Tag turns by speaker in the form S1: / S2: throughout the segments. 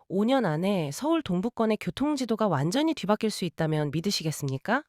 S1: 5년 안에 서울 동부권의 교통지도가 완전히 뒤바뀔 수 있다면 믿으시겠습니까?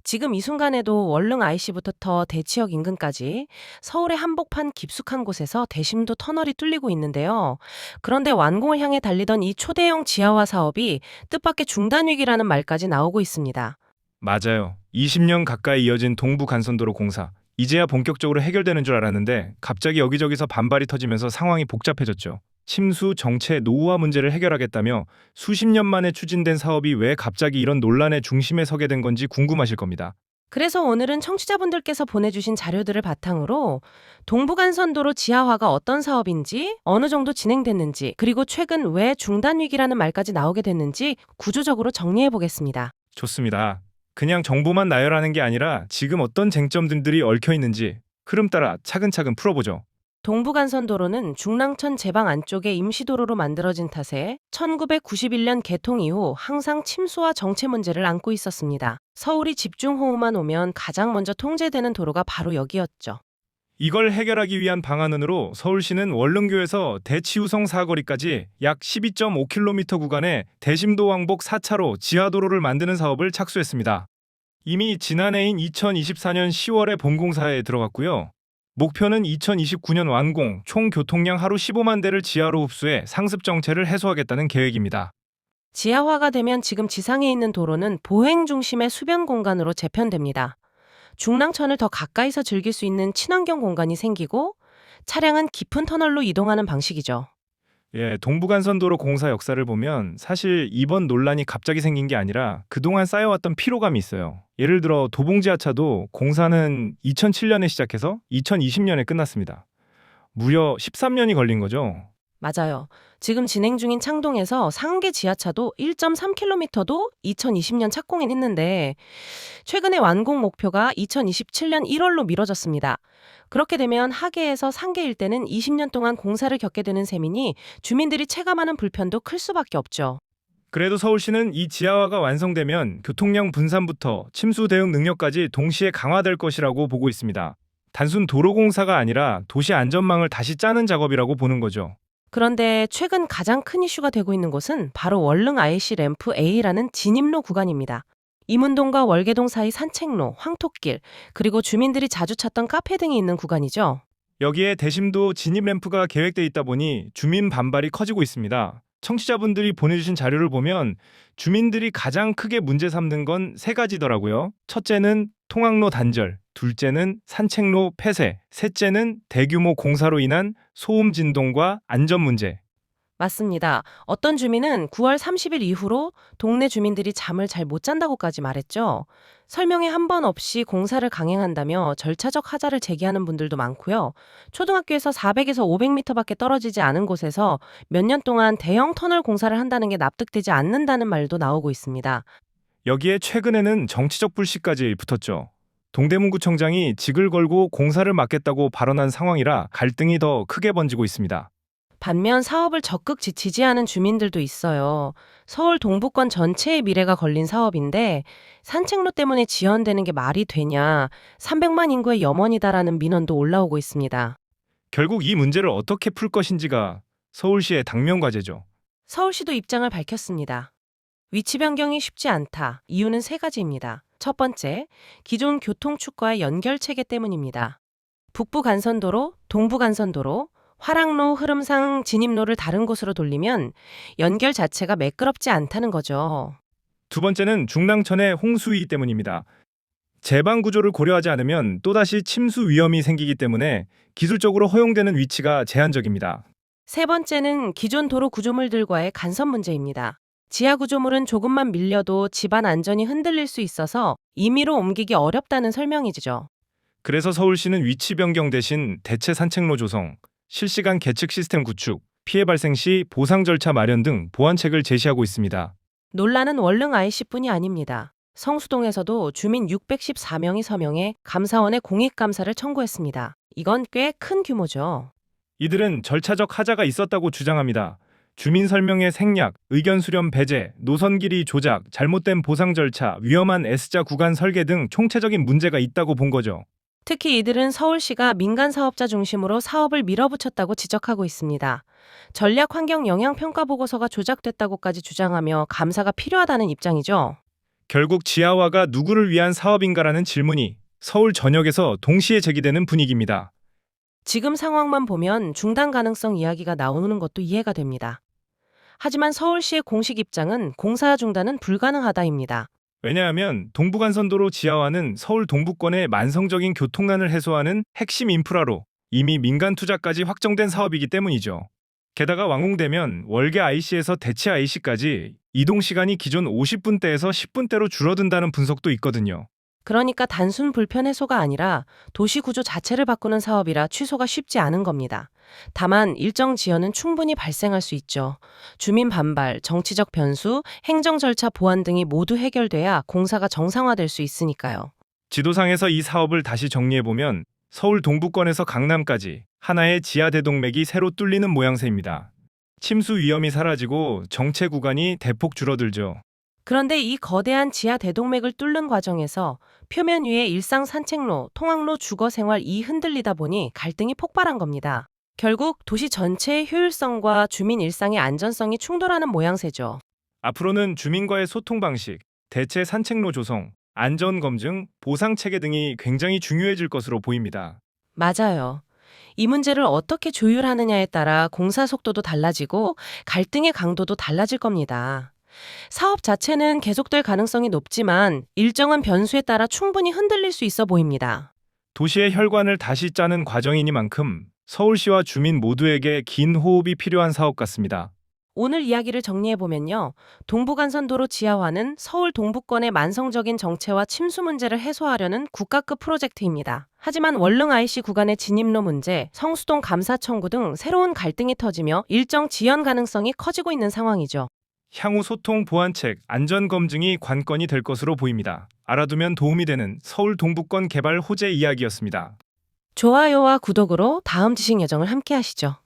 S1: 지금 이 순간에도 월릉 IC부터 대치역 인근까지 서울의 한복판 깊숙한 곳에서 대심도 터널이 뚫리고 있는데요. 그런데 완공을 향해 달리던 이 초대형 지하화 사업이 뜻밖의 중단 위기라는 말까지 나오고 있습니다.
S2: 맞아요. 20년 가까이 이어진 동부 간선도로 공사. 이제야 본격적으로 해결되는 줄 알았는데 갑자기 여기저기서 반발이 터지면서 상황이 복잡해졌죠. 침수, 정체, 노후화 문제를 해결하겠다며 수십 년 만에 추진된 사업이 왜 갑자기 이런 논란의 중심에 서게 된 건지 궁금하실 겁니다.
S1: 그래서 오늘은 청취자분들께서 보내주신 자료들을 바탕으로 동부간선도로 지하화가 어떤 사업인지, 어느 정도 진행됐는지, 그리고 최근 왜 중단 위기라는 말까지 나오게 됐는지 구조적으로 정리해 보겠습니다.
S2: 좋습니다. 그냥 정보만 나열하는 게 아니라 지금 어떤 쟁점들이 얽혀 있는지 흐름 따라 차근차근 풀어보죠.
S1: 동부간선도로는 중랑천 제방 안쪽에 임시도로로 만들어진 탓에 1991년 개통 이후 항상 침수와 정체 문제를 안고 있었습니다. 서울이 집중호우만 오면 가장 먼저 통제되는 도로가 바로 여기였죠.
S2: 이걸 해결하기 위한 방안으로 서울시는 월릉교에서 대치우성 사거리까지 약 12.5km 구간에 대심도 왕복 4차로 지하도로를 만드는 사업을 착수했습니다. 이미 지난해인 2024년 10월에 본공사에 들어갔고요. 목표는 2029년 완공, 총 교통량 하루 15만 대를 지하로 흡수해 상습 정체를 해소하겠다는 계획입니다.
S1: 지하화가 되면 지금 지상에 있는 도로는 보행 중심의 수변 공간으로 재편됩니다. 중랑천을 더 가까이서 즐길 수 있는 친환경 공간이 생기고 차량은 깊은 터널로 이동하는 방식이죠.
S2: 동부간선도로 공사 역사를 보면 사실 이번 논란이 갑자기 생긴 게 아니라 그동안 쌓여왔던 피로감이 있어요. 예를 들어 도봉지하차도 공사는 2007년에 시작해서 2020년에 끝났습니다. 무려 13년이 걸린 거죠.
S1: 맞아요. 지금 진행 중인 창동에서 상계 지하차도 1.3km도 2020년 착공에 했는데 최근에 완공 목표가 2027년 1월로 미뤄졌습니다. 그렇게 되면 하계에서 상계 일대는 20년 동안 공사를 겪게 되는 셈이니 주민들이 체감하는 불편도 클 수밖에 없죠.
S2: 그래도 서울시는 이 지하화가 완성되면 교통량 분산부터 침수 대응 능력까지 동시에 강화될 것이라고 보고 있습니다. 단순 도로 공사가 아니라 도시 안전망을 다시 짜는 작업이라고 보는 거죠.
S1: 그런데 최근 가장 큰 이슈가 되고 있는 곳은 바로 월릉 IC 램프 A라는 진입로 구간입니다. 이문동과 월계동 사이 산책로, 황토길, 그리고 주민들이 자주 찾던 카페 등이 있는 구간이죠.
S2: 여기에 대심도 진입 램프가 계획돼 있다 보니 주민 반발이 커지고 있습니다. 청취자분들이 보내주신 자료를 보면 주민들이 가장 크게 문제 삼는 건 세 가지더라고요. 첫째는 통학로 단절, 둘째는 산책로 폐쇄, 셋째는 대규모 공사로 인한 소음 진동과 안전 문제.
S1: 맞습니다. 어떤 주민은 9월 30일 이후로 동네 주민들이 잠을 잘 못 잔다고까지 말했죠. 설명에 한 번 없이 공사를 강행한다며 절차적 하자를 제기하는 분들도 많고요. 초등학교에서 400에서 500m밖에 떨어지지 않은 곳에서 몇 년 동안 대형 터널 공사를 한다는 게 납득되지 않는다는 말도 나오고 있습니다.
S2: 여기에 최근에는 정치적 불씨까지 붙었죠. 동대문구청장이 직을 걸고 공사를 막겠다고 발언한 상황이라 갈등이 더 크게 번지고 있습니다.
S1: 반면 사업을 적극 지지하는 주민들도 있어요. 서울 동부권 전체의 미래가 걸린 사업인데 산책로 때문에 지연되는 게 말이 되냐, 300만 인구의 염원이다라는 민원도 올라오고 있습니다.
S2: 결국 이 문제를 어떻게 풀 것인지가 서울시의 당면 과제죠.
S1: 서울시도 입장을 밝혔습니다. 위치 변경이 쉽지 않다. 이유는 세 가지입니다. 첫 번째, 기존 교통축과의 연결 체계 때문입니다. 북부 간선도로, 동부 간선도로, 화랑로 흐름상 진입로를 다른 곳으로 돌리면 연결 자체가 매끄럽지 않다는 거죠.
S2: 두 번째는 중랑천의 홍수위 때문입니다. 제방 구조를 고려하지 않으면 또다시 침수 위험이 생기기 때문에 기술적으로 허용되는 위치가 제한적입니다.
S1: 세 번째는 기존 도로 구조물들과의 간섭 문제입니다. 지하 구조물은 조금만 밀려도 집안 안전이 흔들릴 수 있어서 임의로 옮기기 어렵다는 설명이죠.
S2: 그래서 서울시는 위치 변경 대신 대체 산책로 조성, 실시간 계측 시스템 구축, 피해 발생 시 보상 절차 마련 등 보완책을 제시하고 있습니다.
S1: 논란은 월릉 IC뿐이 아닙니다. 성수동에서도 주민 614명이 서명해 감사원에 공익감사를 청구했습니다. 이건 꽤 큰 규모죠.
S2: 이들은 절차적 하자가 있었다고 주장합니다. 주민 설명의 생략, 의견 수렴 배제, 노선 길이 조작, 잘못된 보상 절차, 위험한 S자 구간 설계 등 총체적인 문제가 있다고 본 거죠.
S1: 특히 이들은 서울시가 민간 사업자 중심으로 사업을 밀어붙였다고 지적하고 있습니다. 전략 환경 영향 평가 보고서가 조작됐다고까지 주장하며 감사가 필요하다는 입장이죠.
S2: 결국 지하화가 누구를 위한 사업인가라는 질문이 서울 전역에서 동시에 제기되는 분위기입니다.
S1: 지금 상황만 보면 중단 가능성 이야기가 나오는 것도 이해가 됩니다. 하지만 서울시의 공식 입장은 공사 중단은 불가능하다입니다.
S2: 왜냐하면 동부간선도로 지하화는 서울 동부권의 만성적인 교통난을 해소하는 핵심 인프라로 이미 민간 투자까지 확정된 사업이기 때문이죠. 게다가 완공되면 월계 IC에서 대치 IC까지 이동 시간이 기존 50분대에서 10분대로 줄어든다는 분석도 있거든요.
S1: 그러니까 단순 불편 해소가 아니라 도시 구조 자체를 바꾸는 사업이라 취소가 쉽지 않은 겁니다. 다만 일정 지연은 충분히 발생할 수 있죠. 주민 반발, 정치적 변수, 행정 절차 보완 등이 모두 해결돼야 공사가 정상화될 수 있으니까요.
S2: 지도상에서 이 사업을 다시 정리해보면 서울 동부권에서 강남까지 하나의 지하 대동맥이 새로 뚫리는 모양새입니다. 침수 위험이 사라지고 정체 구간이 대폭 줄어들죠.
S1: 그런데 이 거대한 지하 대동맥을 뚫는 과정에서 표면 위에 일상 산책로, 통학로, 주거생활 이 흔들리다 보니 갈등이 폭발한 겁니다. 결국 도시 전체의 효율성과 주민 일상의 안전성이 충돌하는 모양새죠.
S2: 앞으로는 주민과의 소통 방식, 대체 산책로 조성, 안전 검증, 보상 체계 등이 굉장히 중요해질 것으로 보입니다.
S1: 맞아요. 이 문제를 어떻게 조율하느냐에 따라 공사 속도도 달라지고 갈등의 강도도 달라질 겁니다. 사업 자체는 계속될 가능성이 높지만 일정한 변수에 따라 충분히 흔들릴 수 있어 보입니다.
S2: 도시의 혈관을 다시 짜는 과정이니만큼 서울시와 주민 모두에게 긴 호흡이 필요한 사업 같습니다.
S1: 오늘 이야기를 정리해보면요. 동부간선도로 지하화는 서울 동부권의 만성적인 정체와 침수 문제를 해소하려는 국가급 프로젝트입니다. 하지만 월릉 IC 구간의 진입로 문제, 성수동 감사 청구 등 새로운 갈등이 터지며 일정 지연 가능성이 커지고 있는 상황이죠.
S2: 향후 소통 보완책, 안전 검증이 관건이 될 것으로 보입니다. 알아두면 도움이 되는 서울 동부권 개발 호재 이야기였습니다.
S1: 좋아요와 구독으로 다음 지식 여정을 함께 하시죠.